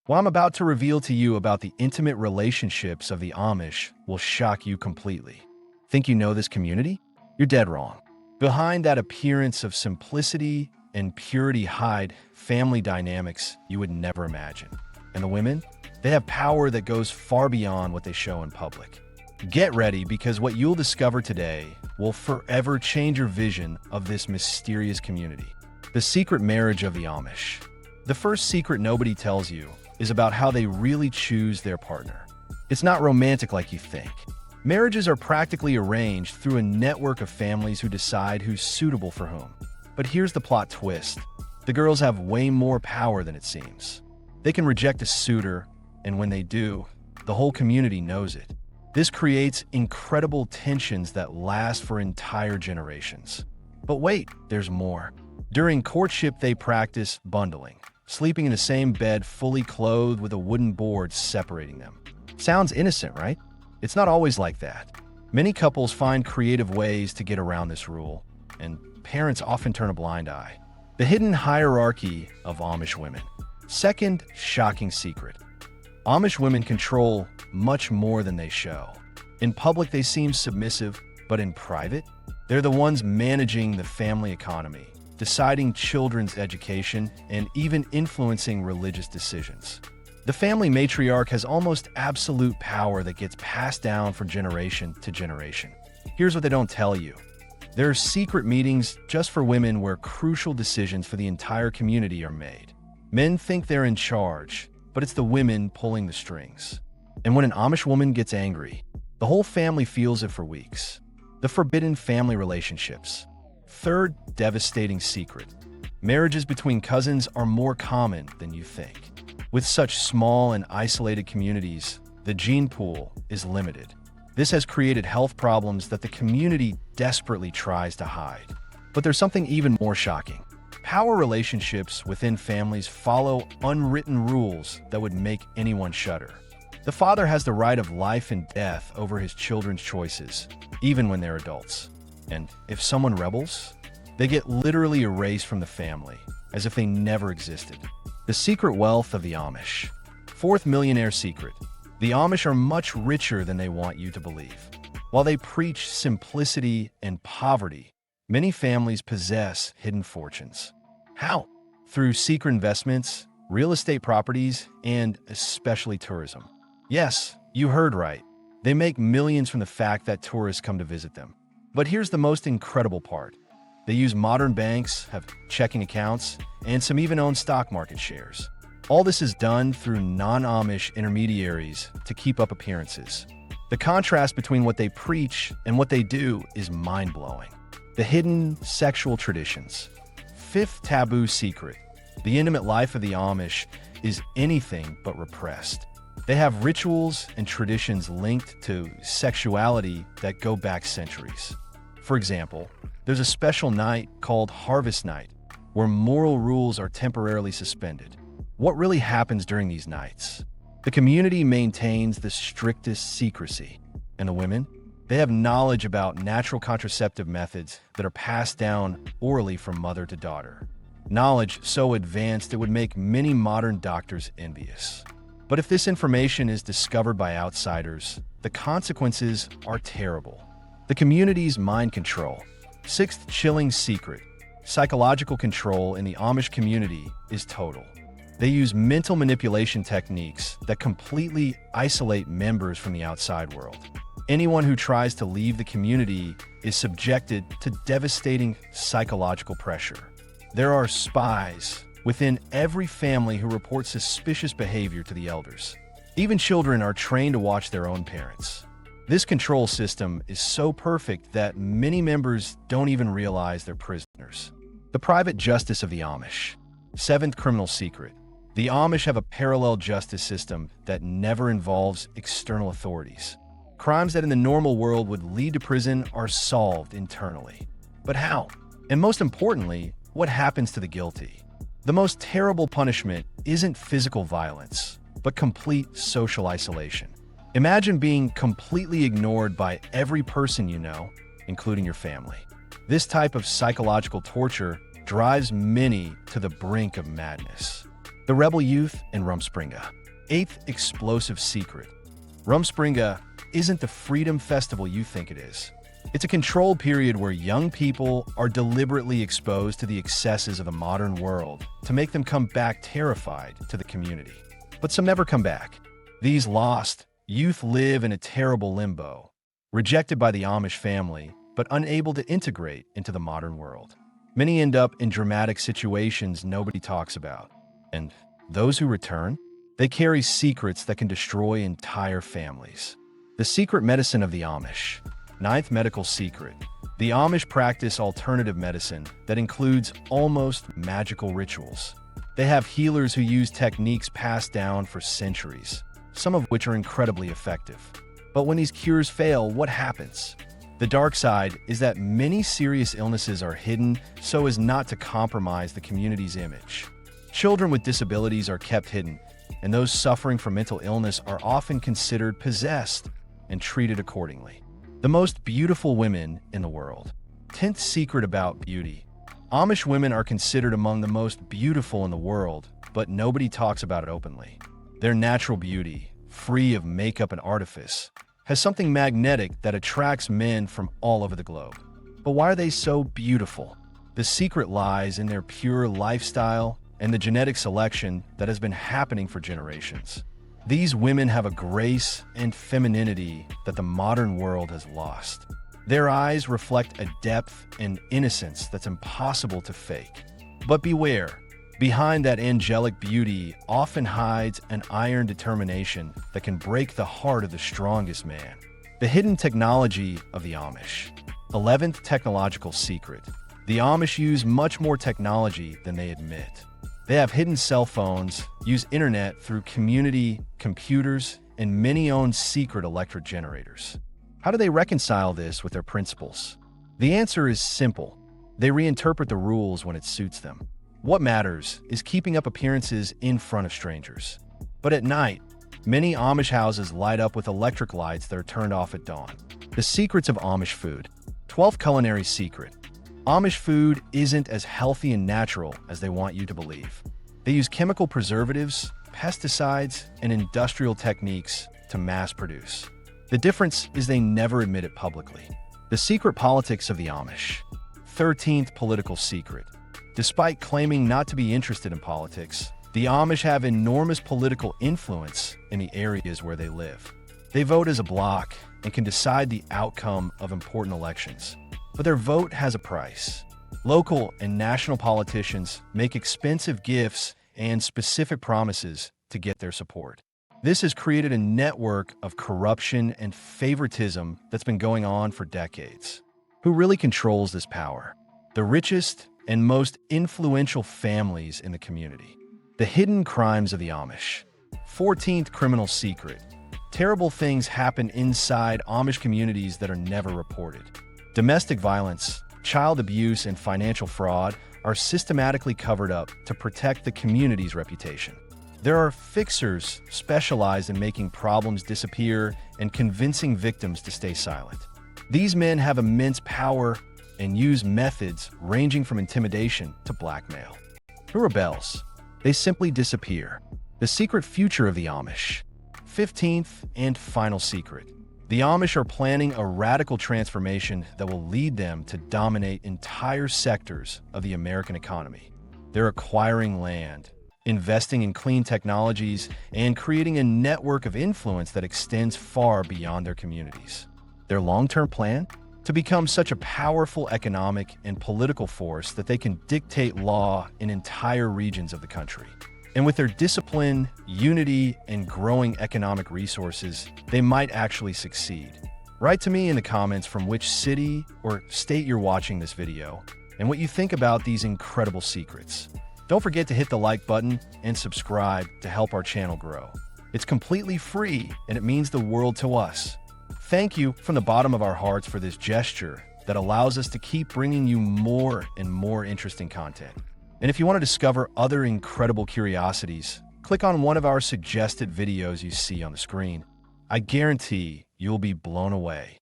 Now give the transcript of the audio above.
What I'm about to reveal to you about the intimate relationships of the Amish will shock you completely. Think you know this community? You're dead wrong. Behind that appearance of simplicity and purity hide family dynamics you would never imagine. And the women? They have power that goes far beyond what they show in public. Get ready, because what you'll discover today will forever change your vision of this mysterious community. The secret marriage of the Amish. The first secret nobody tells you is about how they really choose their partner. It's not romantic like you think. Marriages are practically arranged through a network of families who decide who's suitable for whom. But here's the plot twist. The girls have way more power than it seems. They can reject a suitor, and when they do, the whole community knows it. This creates incredible tensions that last for entire generations. But wait, there's more. During courtship, they practice bundling, sleeping in the same bed fully clothed with a wooden board separating them. Sounds innocent, right? It's not always like that. Many couples find creative ways to get around this rule, and parents often turn a blind eye. The hidden hierarchy of Amish women. Second shocking secret. Amish women control much more than they show. In public, they seem submissive, but in private, they're the ones managing the family economy, deciding children's education, and even influencing religious decisions. The family matriarch has almost absolute power that gets passed down from generation to generation. Here's what they don't tell you. There are secret meetings just for women where crucial decisions for the entire community are made. Men think they're in charge, but it's the women pulling the strings. And when an Amish woman gets angry, the whole family feels it for weeks. The forbidden family relationships. Third devastating secret. Marriages between cousins are more common than you think. With such small and isolated communities, the gene pool is limited. This has created health problems that the community desperately tries to hide. But there's something even more shocking. Power relationships within families follow unwritten rules that would make anyone shudder. The father has the right of life and death over his children's choices, even when they're adults. And if someone rebels, they get literally erased from the family, as if they never existed. The secret wealth of the Amish. Fourth millionaire secret. The Amish are much richer than they want you to believe. While they preach simplicity and poverty, many families possess hidden fortunes. How? Through secret investments, real estate properties, and especially tourism. Yes, you heard right. They make millions from the fact that tourists come to visit them. But here's the most incredible part. They use modern banks, have checking accounts, and some even own stock market shares. All this is done through non-Amish intermediaries to keep up appearances. The contrast between what they preach and what they do is mind-blowing. The hidden sexual traditions. Fifth taboo secret. The intimate life of the Amish is anything but repressed. They have rituals and traditions linked to sexuality that go back centuries. For example, there's a special night called Harvest Night, where moral rules are temporarily suspended. What really happens during these nights? The community maintains the strictest secrecy. And the women? They have knowledge about natural contraceptive methods that are passed down orally from mother to daughter. Knowledge so advanced it would make many modern doctors envious. But if this information is discovered by outsiders, the consequences are terrible. The community's mind control. Sixth chilling secret. Psychological control in the Amish community is total. They use mental manipulation techniques that completely isolate members from the outside world. Anyone who tries to leave the community is subjected to devastating psychological pressure. There are spies within every family who report suspicious behavior to the elders. Even children are trained to watch their own parents. This control system is so perfect that many members don't even realize they're prisoners. The private justice of the Amish. Seventh criminal secret. The Amish have a parallel justice system that never involves external authorities. Crimes that in the normal world would lead to prison are solved internally. But how? And most importantly, what happens to the guilty? The most terrible punishment isn't physical violence, but complete social isolation. Imagine being completely ignored by every person you know, including your family. This type of psychological torture drives many to the brink of madness. The rebel youth and Rumspringa. Eighth explosive secret. Rumspringa isn't the freedom festival you think it is. It's a controlled period where young people are deliberately exposed to the excesses of the modern world to make them come back terrified to the community. But some never come back. These lost youth live in a terrible limbo, rejected by the Amish family, but unable to integrate into the modern world. Many end up in dramatic situations nobody talks about. And those who return, they carry secrets that can destroy entire families. The secret medicine of the Amish. Ninth medical secret. The Amish practice alternative medicine that includes almost magical rituals. They have healers who use techniques passed down for centuries, some of which are incredibly effective. But when these cures fail, what happens? The dark side is that many serious illnesses are hidden so as not to compromise the community's image. Children with disabilities are kept hidden, and those suffering from mental illness are often considered possessed and treated accordingly. The most beautiful women in the world. 10th secret about beauty. Amish women are considered among the most beautiful in the world, but nobody talks about it openly. Their natural beauty, free of makeup and artifice, has something magnetic that attracts men from all over the globe. But why are they so beautiful? The secret lies in their pure lifestyle and the genetic selection that has been happening for generations. These women have a grace and femininity that the modern world has lost. Their eyes reflect a depth and innocence that's impossible to fake. But beware, behind that angelic beauty often hides an iron determination that can break the heart of the strongest man. The hidden technology of the Amish. 11th technological secret. The Amish use much more technology than they admit. They have hidden cell phones, use internet through community computers, and many own secret electric generators. How do they reconcile this with their principles? The answer is simple. They reinterpret the rules when it suits them. What matters is keeping up appearances in front of strangers. But at night, many Amish houses light up with electric lights that are turned off at dawn. The secrets of Amish food. 12th culinary secret. Amish food isn't as healthy and natural as they want you to believe. They use chemical preservatives, pesticides, and industrial techniques to mass produce. The difference is they never admit it publicly. The secret politics of the Amish. 13th political secret. Despite claiming not to be interested in politics, the Amish have enormous political influence in the areas where they live. They vote as a bloc and can decide the outcome of important elections. But their vote has a price. Local and national politicians make expensive gifts and specific promises to get their support. This has created a network of corruption and favoritism that's been going on for decades. Who really controls this power? The richest and most influential families in the community. The hidden crimes of the Amish. 14th criminal secret. Terrible things happen inside Amish communities that are never reported. Domestic violence, child abuse, and financial fraud are systematically covered up to protect the community's reputation. There are fixers specialized in making problems disappear and convincing victims to stay silent. These men have immense power and use methods ranging from intimidation to blackmail. Who rebels? They simply disappear. The secret future of the Amish. 15th and final secret. The Amish are planning a radical transformation that will lead them to dominate entire sectors of the American economy. They're acquiring land, investing in clean technologies, and creating a network of influence that extends far beyond their communities. Their long-term plan? To become such a powerful economic and political force that they can dictate law in entire regions of the country. And with their discipline, unity, and growing economic resources, they might actually succeed. Write to me in the comments from which city or state you're watching this video and what you think about these incredible secrets. Don't forget to hit the like button and subscribe to help our channel grow. It's completely free and it means the world to us. Thank you from the bottom of our hearts for this gesture that allows us to keep bringing you more and more interesting content. And if you want to discover other incredible curiosities, click on one of our suggested videos you see on the screen. I guarantee you'll be blown away.